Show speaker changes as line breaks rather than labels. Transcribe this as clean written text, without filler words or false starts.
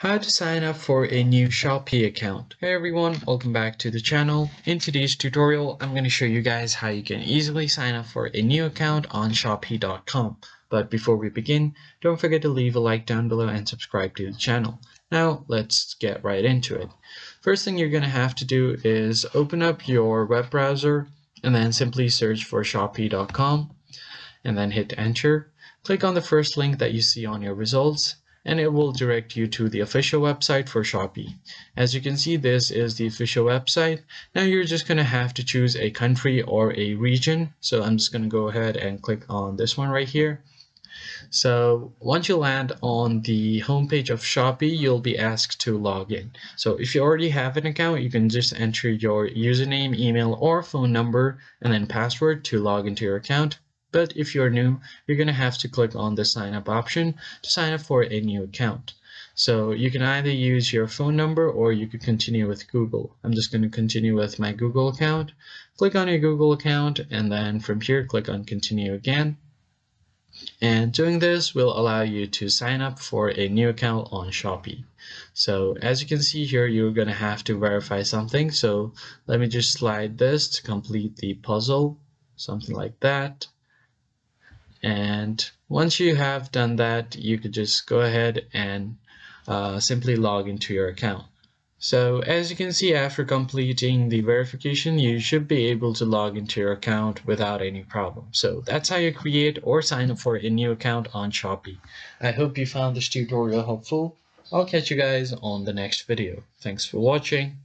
How to sign up for a new Shopee account. Hey everyone, welcome back to the channel. In today's tutorial, I'm going to show you guys how you can easily sign up for a new account on Shopee.com. But before we begin, don't forget to leave a like down below and subscribe to the channel. Now let's get right into it. First thing you're going to have to do is open up your web browser and then simply search for Shopee.com and then hit enter. Click on the first link that you see on your results, and it will direct you to the official website for Shopee. As you can see, this is the official website. Now you're just going to have to choose a country or a region. So I'm just going to go ahead and click on this one right here. So once you land on the homepage of Shopee, you'll be asked to log in. So if you already have an account, you can just enter your username, email, or phone number, and then password to log into your account. But if you're new, you're going to have to click on the sign up option to sign up for a new account. So you can either use your phone number or you could continue with Google. I'm just going to continue with my Google account. Click on your Google account, and then from here, click on continue again. And doing this will allow you to sign up for a new account on Shopee. So as you can see here, you're going to have to verify something. So let me just slide this to complete the puzzle, something like that. And once you have done that, you could just go ahead and simply log into your account. So as you can see, after completing the verification, you should be able to log into your account without any problem. So that's how you create or sign up for a new account on Shopee. I hope you found this tutorial helpful. I'll catch you guys on the next video. Thanks for watching.